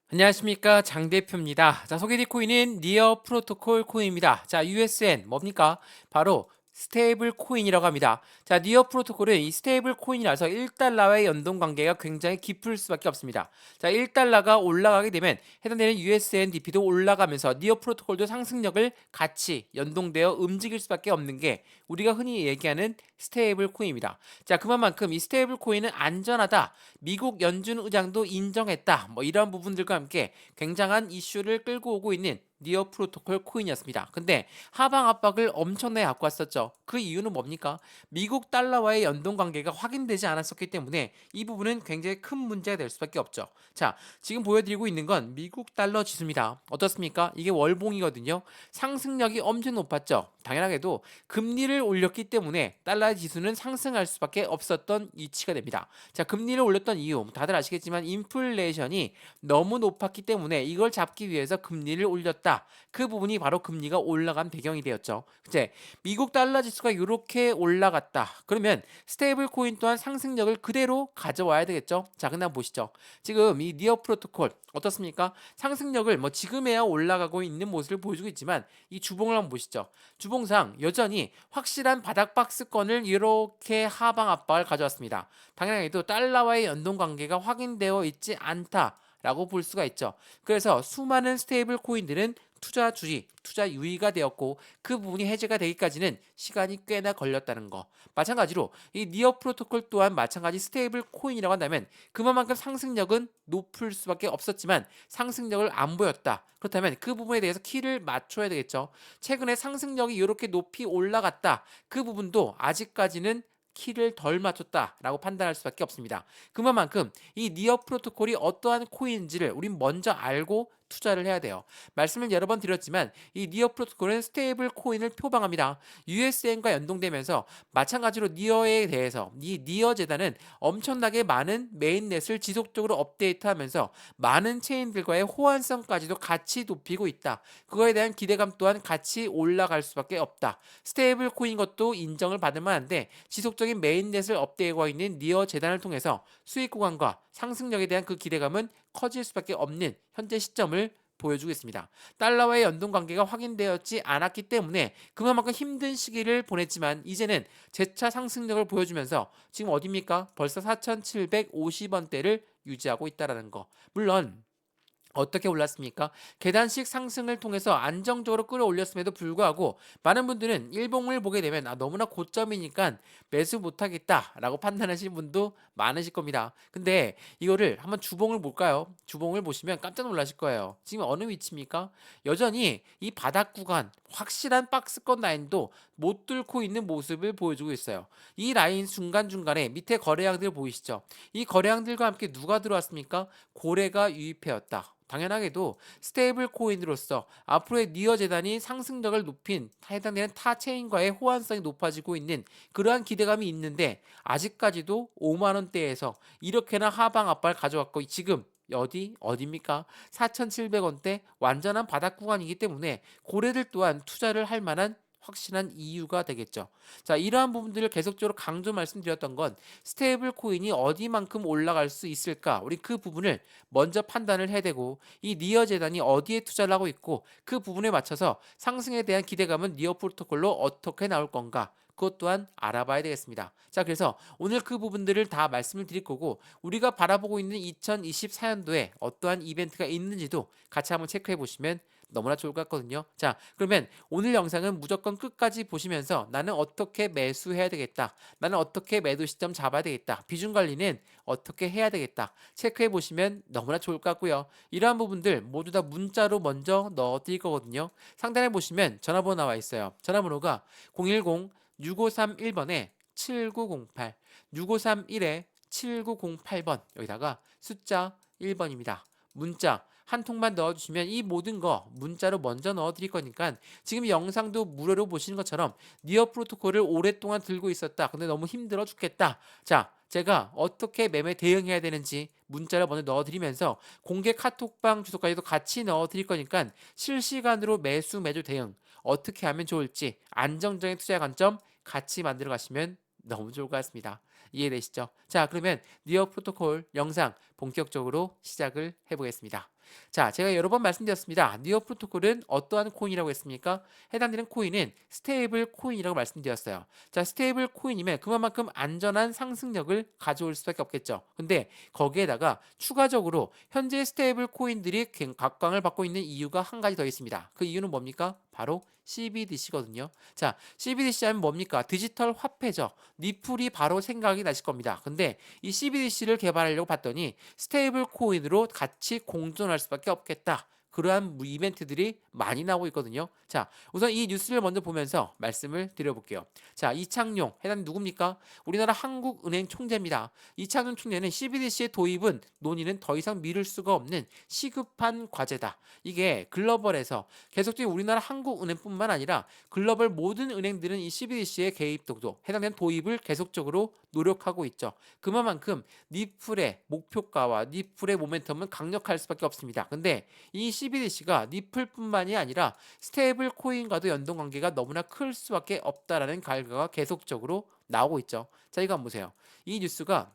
안녕하십니까, 장 대표입니다. 자, 소개해드릴 코인은 니어 프로토콜 코인입니다. 자, USN 뭡니까? 바로 스테이블 코인이라고 합니다. 자, 니어 프로토콜은 이 스테이블 코인이라서 1달러와의 연동 관계가 굉장히 깊을 수밖에 없습니다. 자, 1달러가 올라가게 되면 해당되는 USNDP도 올라가면서 니어 프로토콜도 상승력을 같이 연동되어 움직일 수밖에 없는 게 우리가 흔히 얘기하는 스테이블 코인입니다. 자, 그만큼 이 스테이블 코인은 안전하다. 미국 연준 의장도 인정했다. 뭐 이런 부분들과 함께 굉장한 이슈를 끌고 오고 있는 니어 프로토콜 코인이었습니다. 근데 하방 압박을 엄청나게 갖고 왔었죠. 그 이유는 뭡니까? 미국 달러와의 연동 관계가 확인되지 않았었기 때문에 이 부분은 굉장히 큰 문제가 될 수밖에 없죠. 자, 지금 보여드리고 있는 건 미국 달러 지수입니다. 어떻습니까? 이게 월봉이거든요. 상승력이 엄청 높았죠. 당연하게도 금리를 올렸기 때문에 달러 지수는 상승할 수밖에 없었던 이치가 됩니다. 자, 금리를 올렸던 이유 다들 아시겠지만 인플레이션이 너무 높았기 때문에 이걸 잡기 위해서 금리를 올렸다. 그 부분이 바로 금리가 올라간 배경이 되었죠. 이제 미국 달러 지수가 이렇게 올라갔다. 그러면 스테이블 코인 또한 상승력을 그대로 가져와야 되겠죠. 자, 그다음 보시죠. 지금 이 니어 프로토콜 어떻습니까? 상승력을 뭐 지금에야 올라가고 있는 모습을 보여주고 있지만 이 주봉을 한번 보시죠. 주봉상 여전히 확실한 바닥 박스권을 이렇게 하방 압박을 가져왔습니다. 당연하게도 달러와의 연동 관계가 확인되어 있지 않다라고 볼 수가 있죠. 그래서 수많은 스테이블 코인들은 투자 주의, 투자 유의가 되었고 그 부분이 해제가 되기까지는 시간이 꽤나 걸렸다는 거. 마찬가지로 이 니어 프로토콜 또한 마찬가지 스테이블 코인이라고 한다면 그만큼 상승력은 높을 수밖에 없었지만 상승력을 안 보였다. 그렇다면 그 부분에 대해서 키를 맞춰야 되겠죠. 최근에 상승력이 이렇게 높이 올라갔다. 그 부분도 아직까지는 키를 덜 맞췄다라고 판단할 수밖에 없습니다. 그만큼 이 니어 프로토콜이 어떠한 코인인지를 우린 먼저 알고 투자를 해야 돼요. 말씀을 여러 번 드렸지만 이 니어 프로토콜은 스테이블 코인을 표방합니다. USN과 연동되면서 마찬가지로 니어에 대해서 이 니어 재단은 엄청나게 많은 메인넷을 지속적으로 업데이트하면서 많은 체인들과의 호환성까지도 같이 높이고 있다. 그거에 대한 기대감 또한 같이 올라갈 수밖에 없다. 스테이블 코인 것도 인정을 받을 만한데 지속적인 메인넷을 업데이트하고 있는 니어 재단을 통해서 수익 구간과 상승력에 대한 그 기대감은 커질 수밖에 없는 현재 시점을 보여주고 있습니다. 달러와의 연동 관계가 확인되었지 않았기 때문에 그만큼 힘든 시기를 보냈지만 이제는 재차 상승력을 보여주면서 지금 어디입니까? 벌써 4,750원대를 유지하고 있다라는 거. 물론 어떻게 올랐습니까? 계단식 상승을 통해서 안정적으로 끌어올렸음에도 불구하고 많은 분들은 일봉을 보게 되면 너무나 고점이니까 매수 못하겠다라고 판단하시는 분도 많으실 겁니다. 근데 이거를 한번 주봉을 볼까요? 주봉을 보시면 깜짝 놀라실 거예요. 지금 어느 위치입니까? 여전히 이 바닥 구간 확실한 박스권 라인도 못 뚫고 있는 모습을 보여주고 있어요. 이 라인 중간중간에 밑에 거래량들 보이시죠? 이 거래량들과 함께 누가 들어왔습니까? 고래가 유입해왔다. 당연하게도 스테이블 코인으로서 앞으로의 니어 재단이 상승력을 높인 해당되는 타 체인과의 호환성이 높아지고 있는 그러한 기대감이 있는데 아직까지도 5만 원대에서 이렇게나 하방 압박을 가져왔고 지금 어디입니까? 4,700원대 완전한 바닥 구간이기 때문에 고래들 또한 투자를 할 만한 확실한 이유가 되겠죠. 자, 이러한 부분들을 계속적으로 강조 말씀드렸던 건 스테이블 코인이 어디만큼 올라갈 수 있을까? 우리 그 부분을 먼저 판단을 해야 되고 이 니어 재단이 어디에 투자를 하고 있고 그 부분에 맞춰서 상승에 대한 기대감은 니어 프로토콜로 어떻게 나올 건가? 그것 또한 알아봐야 되겠습니다. 자, 그래서 오늘 그 부분들을 다 말씀을 드릴 거고 우리가 바라보고 있는 2024년도에 어떠한 이벤트가 있는지도 같이 한번 체크해 보시면 너무나 좋을 것 같거든요. 자, 그러면 오늘 영상은 무조건 끝까지 보시면서 나는 어떻게 매수해야 되겠다. 나는 어떻게 매도 시점 잡아야 되겠다. 비중 관리는 어떻게 해야 되겠다. 체크해 보시면 너무나 좋을 것 같고요. 이러한 부분들 모두 다 문자로 먼저 넣어 드릴 거거든요. 상단에 보시면 전화번호 나와 있어요. 전화번호가 010-6531번에 7908, 6531에 7908번 여기다가 숫자 1번입니다. 문자 한 통만 넣어주시면 이 모든 거 문자로 먼저 넣어드릴 거니까 지금 영상도 무료로 보시는 것처럼 니어 프로토콜을 오랫동안 들고 있었다. 근데 너무 힘들어 죽겠다. 자, 제가 어떻게 매매 대응해야 되는지 문자를 먼저 넣어드리면서 공개 카톡방 주소까지도 같이 넣어드릴 거니까 실시간으로 매수 매도 대응 어떻게 하면 좋을지 안정적인 투자 관점 같이 만들어 가시면 너무 좋을 것 같습니다. 이해되시죠? 자, 그러면 니어 프로토콜 영상 본격적으로 시작을 해보겠습니다. 자, 제가 여러 번 말씀드렸습니다. 니어 프로토콜은 어떠한 코인이라고 했습니까? 해당되는 코인은 스테이블 코인이라고 말씀드렸어요. 자, 스테이블 코인이면 그만큼 안전한 상승력을 가져올 수밖에 없겠죠. 근데 거기에다가 추가적으로 현재 스테이블 코인들이 각광을 받고 있는 이유가 한 가지 더 있습니다. 그 이유는 뭡니까? 바로 CBDC거든요. 자, CBDC 하면 뭡니까? 디지털 화폐죠. 니플이 바로 생각이 나실 겁니다. 근데 이 CBDC를 개발하려고 봤더니 스테이블 코인으로 같이 공존할 수밖에 없겠다. 그러한 이벤트들이 많이 나오고 있거든요. 자, 우선 이 뉴스를 먼저 보면서 말씀을 드려볼게요. 자, 이창용 해당 누굽니까? 우리나라 한국은행 총재입니다. 이창용 총재는 CBDC의 도입은 논의는 더 이상 미룰 수가 없는 시급한 과제다. 이게 글로벌에서 계속적인 우리나라 한국은행뿐만 아니라 글로벌 모든 은행들은 이 CBDC의 개입도 해당되는 도입을 계속적으로 노력하고 있죠. 그만큼 니플의 목표가와 니플의 모멘텀은 강력할 수밖에 없습니다. 근데 이 CBDC가 니플뿐만이 아니라 스테이블 코인과도 연동 관계가 너무나 클 수밖에 없다라는 결과가 계속적으로 나오고 있죠. 자, 이거 한번 보세요. 이 뉴스가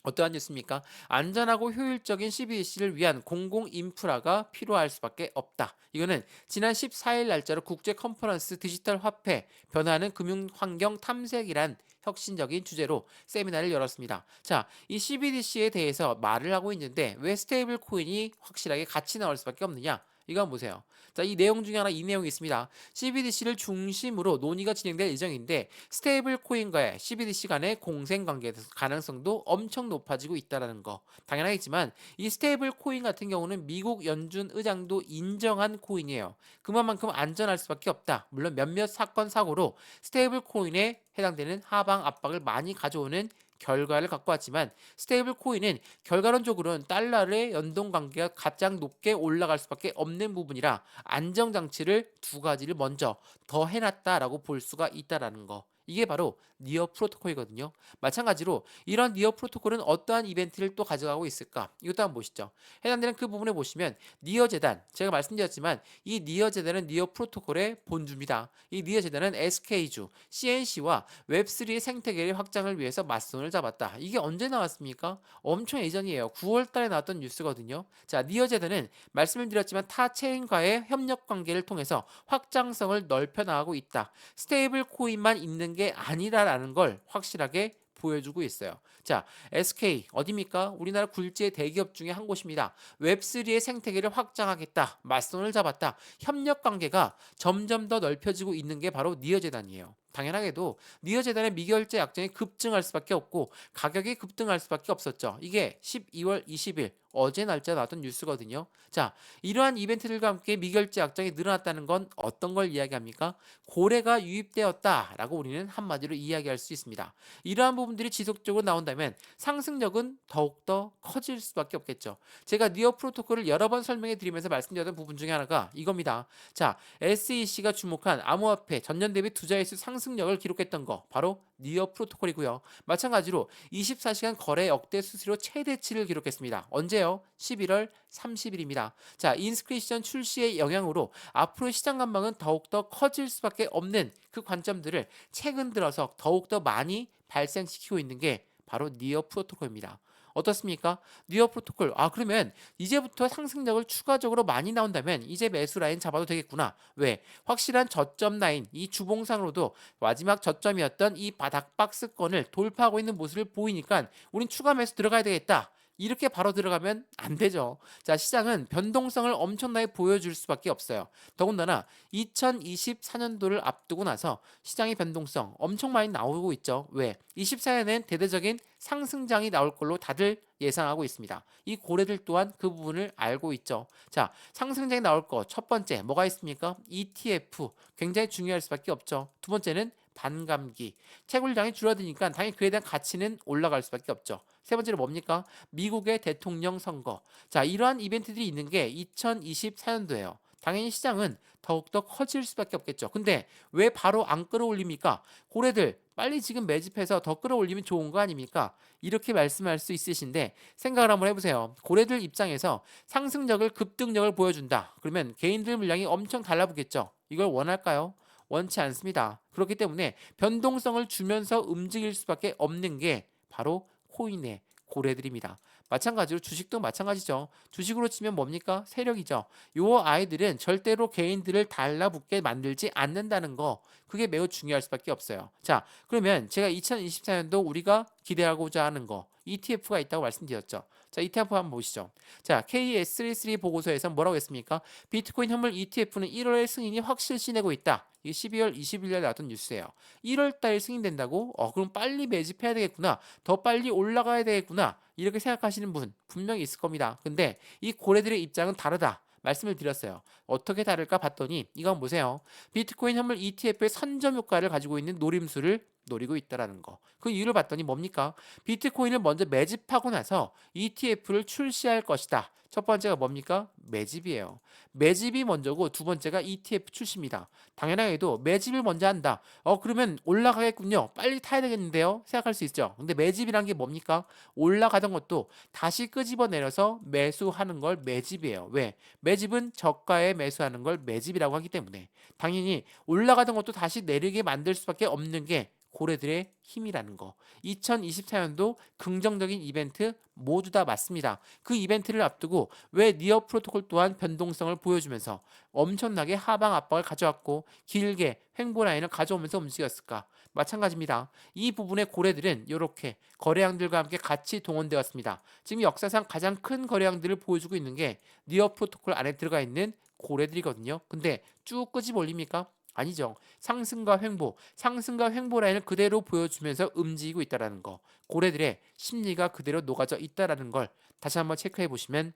어떠한 뉴스입니까? 안전하고 효율적인 CBDC를 위한 공공 인프라가 필요할 수밖에 없다. 이거는 지난 14일 날짜로 국제 컨퍼런스 디지털 화폐 변화하는 금융 환경 탐색이란 혁신적인 주제로 세미나를 열었습니다. 자, 이 CBDC에 대해서 말을 하고 있는데 왜 스테이블 코인이 확실하게 같이 나올 수밖에 없느냐? 이거 한번 보세요. 자, 이 내용 중에 하나 이 내용이 있습니다. CBDC를 중심으로 논의가 진행될 예정인데 스테이블 코인과의 CBDC 간의 공생 관계 가능성도 엄청 높아지고 있다라는 거. 당연하겠지만 이 스테이블 코인 같은 경우는 미국 연준 의장도 인정한 코인이에요. 그만큼 안전할 수밖에 없다. 물론 몇몇 사건 사고로 스테이블 코인에 해당되는 하방 압박을 많이 가져오는 결과를 갖고 왔지만 스테이블 코인은 결과론적으로는 달러의 연동 관계가 가장 높게 올라갈 수밖에 없는 부분이라 안정 장치를 두 가지를 먼저 더 해놨다라고 볼 수가 있다라는 거. 이게 바로 니어 프로토콜이거든요. 마찬가지로 이런 니어 프로토콜은 어떠한 이벤트를 또 가져가고 있을까? 이것도 한번 보시죠. 해당되는 그 부분에 보시면 니어 재단, 제가 말씀드렸지만 이 니어 재단은 니어 프로토콜의 본주입니다. 이 니어 재단은 SK주, CNC와 웹3의 생태계의 확장을 위해서 맞선을 잡았다. 이게 언제 나왔습니까? 엄청 예전이에요. 9월 달에 나왔던 뉴스거든요. 자, 니어 재단은 말씀을 드렸지만 타 체인과의 협력 관계를 통해서 확장성을 넓혀 나가고 있다. 스테이블 코인만 있는 게 아니라라는 걸 확실하게 보여주고 있어요. 자, SK 어디입니까? 우리나라 굴지의 대기업 중에 한 곳입니다. 웹3의 생태계를 확장하겠다. 맞선을 잡았다. 협력 관계가 점점 더 넓혀지고 있는 게 바로 니어 재단이에요. 당연하게도 니어 재단의 미결제 약정이 급증할 수밖에 없고 가격이 급등할 수밖에 없었죠. 이게 12월 20일 어제 날짜 나왔던 뉴스거든요. 자, 이러한 이벤트들과 함께 미결제 약정이 늘어났다는 건 어떤 걸 이야기합니까? 고래가 유입되었다라고 우리는 한마디로 이야기할 수 있습니다. 이러한 부분들이 지속적으로 나온다면 상승력은 더욱더 커질 수밖에 없겠죠. 제가 니어 프로토콜을 여러 번 설명해 드리면서 말씀드렸던 부분 중에 하나가 이겁니다. 자, SEC가 주목한 암호화폐 전년 대비 투자일수 상승력을 기록했던 거 바로 니어 프로토콜이고요. 마찬가지로 24시간 거래 역대 수수료 최대치를 기록했습니다. 언제요? 11월 30일입니다. 자, 인스크리션 출시의 영향으로 앞으로 시장 전망은 더욱더 커질 수밖에 없는 그 관점들을 최근 들어서 더욱더 많이 발생시키고 있는 게 바로 니어 프로토콜입니다. 어떻습니까? 니어 프로토콜. 아, 그러면 이제부터 상승력을 추가적으로 많이 나온다면 이제 매수 라인 잡아도 되겠구나. 왜? 확실한 저점 라인, 이 주봉상으로도 마지막 저점이었던 이 바닥 박스권을 돌파하고 있는 모습을 보이니까 우린 추가 매수 들어가야 되겠다. 이렇게 바로 들어가면 안 되죠. 자, 시장은 변동성을 엄청나게 보여줄 수밖에 없어요. 더군다나 2024년도를 앞두고 나서 시장의 변동성 엄청 많이 나오고 있죠. 왜? 24년엔 대대적인 상승장이 나올 걸로 다들 예상하고 있습니다. 이 고래들 또한 그 부분을 알고 있죠. 자, 상승장이 나올 거 첫 번째 뭐가 있습니까? ETF 굉장히 중요할 수밖에 없죠. 두 번째는 반감기. 채굴량이 줄어드니까 당연히 그에 대한 가치는 올라갈 수밖에 없죠. 세 번째로 뭡니까? 미국의 대통령 선거. 자, 이러한 이벤트들이 있는 게 2024년도예요. 당연히 시장은 더욱더 커질 수밖에 없겠죠. 근데 왜 바로 안 끌어올립니까? 고래들 빨리 지금 매집해서 더 끌어올리면 좋은 거 아닙니까? 이렇게 말씀할 수 있으신데 생각을 한번 해보세요. 고래들 입장에서 상승력을 급등력을 보여준다. 그러면 개인들 물량이 엄청 달라붙겠죠. 이걸 원할까요? 원치 않습니다. 그렇기 때문에 변동성을 주면서 움직일 수밖에 없는 게 바로 코인의 고래들입니다. 마찬가지로 주식도 마찬가지죠. 주식으로 치면 뭡니까? 세력이죠. 요 아이들은 절대로 개인들을 달라붙게 만들지 않는다는 거. 그게 매우 중요할 수밖에 없어요. 자, 그러면 제가 2024년도 우리가 기대하고자 하는 거 ETF가 있다고 말씀드렸죠. 자, ETF 한번 보시죠. 자, KS33 보고서에서 뭐라고 했습니까? 비트코인 현물 ETF는 1월에 승인이 확실시 내고 있다. 이게 12월 20일에 나왔던 뉴스예요. 1월 달 승인된다고? 그럼 빨리 매집해야 되겠구나. 더 빨리 올라가야 되겠구나. 이렇게 생각하시는 분 분명히 있을 겁니다. 근데 이 고래들의 입장은 다르다. 말씀을 드렸어요. 어떻게 다를까 봤더니 이건 보세요. 비트코인 현물 ETF의 선점 효과를 가지고 있는 노림수를 노리고 있다라는 거. 그 이유를 봤더니 뭡니까? 비트코인을 먼저 매집하고 나서 ETF를 출시할 것이다. 첫 번째가 뭡니까? 매집이에요. 매집이 먼저고 두 번째가 ETF 출시입니다. 당연하게도 매집을 먼저 한다. 그러면 올라가겠군요. 빨리 타야 되겠는데요. 생각할 수 있죠. 근데 매집이란 게 뭡니까? 올라가던 것도 다시 끄집어내려서 매수하는 걸 매집이에요. 왜? 매집은 저가에 매수하는 걸 매집이라고 하기 때문에 당연히 올라가던 것도 다시 내리게 만들 수밖에 없는 게 고래들의 힘이라는 거. 2024년도 긍정적인 이벤트 모두 다 맞습니다. 그 이벤트를 앞두고 왜 니어 프로토콜 또한 변동성을 보여주면서 엄청나게 하방 압박을 가져왔고 길게 횡보 라인을 가져오면서 움직였을까? 마찬가지입니다. 이 부분의 고래들은 이렇게 거래량들과 함께 같이 동원되었습니다. 지금 역사상 가장 큰 거래량들을 보여주고 있는 게 니어 프로토콜 안에 들어가 있는 고래들이거든요. 근데 쭉 끄집어 올립니까? 아니죠. 상승과 횡보 라인을 그대로 보여주면서 움직이고 있다는 거. 고래들의 심리가 그대로 녹아져 있다는 걸 다시 한번 체크해 보시면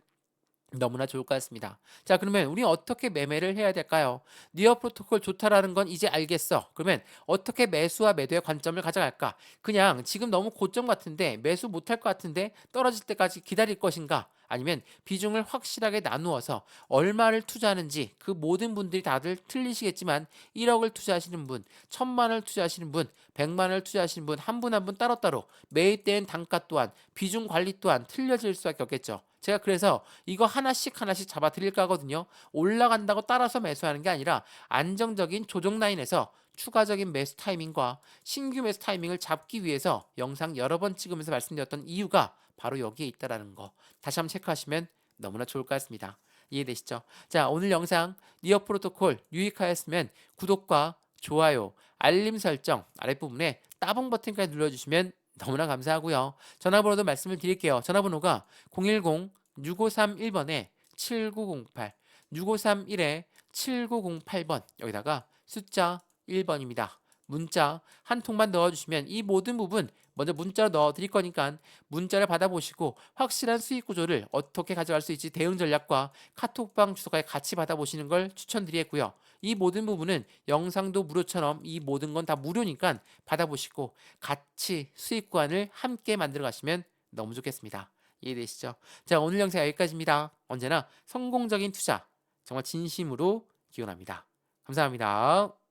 너무나 좋을 것 같습니다. 자, 그러면 우리 어떻게 매매를 해야 될까요? 니어 프로토콜 좋다라는 건 이제 알겠어. 그러면 어떻게 매수와 매도의 관점을 가져갈까? 그냥 지금 너무 고점 같은데 매수 못할 것 같은데 떨어질 때까지 기다릴 것인가? 아니면 비중을 확실하게 나누어서 얼마를 투자하는지 그 모든 분들이 다들 틀리시겠지만 1억을 투자하시는 분, 1,000만원을 투자하시는 분, 100만원을 투자하시는 분 한 분 한 분 따로따로 매입된 단가 또한 비중 관리 또한 틀려질 수밖에 없겠죠. 제가 그래서 이거 하나씩 잡아 드릴까 하거든요. 올라간다고 따라서 매수하는 게 아니라 안정적인 조정 라인에서 추가적인 매수 타이밍과 신규 매수 타이밍을 잡기 위해서 영상 여러 번 찍으면서 말씀드렸던 이유가 바로 여기에 있다라는 거. 다시 한번 체크하시면 너무나 좋을 것 같습니다. 이해되시죠? 자, 오늘 영상 니어 프로토콜 유익하였으면 구독과 좋아요, 알림 설정 아랫부분에 따봉 버튼까지 눌러주시면 너무나 감사하고요. 전화번호도 말씀을 드릴게요. 전화번호가 010-6531번에 7908, 6531에 7908번 여기다가 숫자 1번입니다. 문자 한 통만 넣어주시면 이 모든 부분 먼저 문자로 넣어드릴 거니까 문자를 받아보시고 확실한 수익 구조를 어떻게 가져갈 수 있지 대응 전략과 카톡방 주소까지 같이 받아보시는 걸 추천드리겠고요. 이 모든 부분은 영상도 무료처럼 이 모든 건 다 무료니까 받아보시고 같이 수익 구간을 함께 만들어 가시면 너무 좋겠습니다. 이해되시죠? 자, 오늘 영상 여기까지입니다. 언제나 성공적인 투자 정말 진심으로 기원합니다. 감사합니다.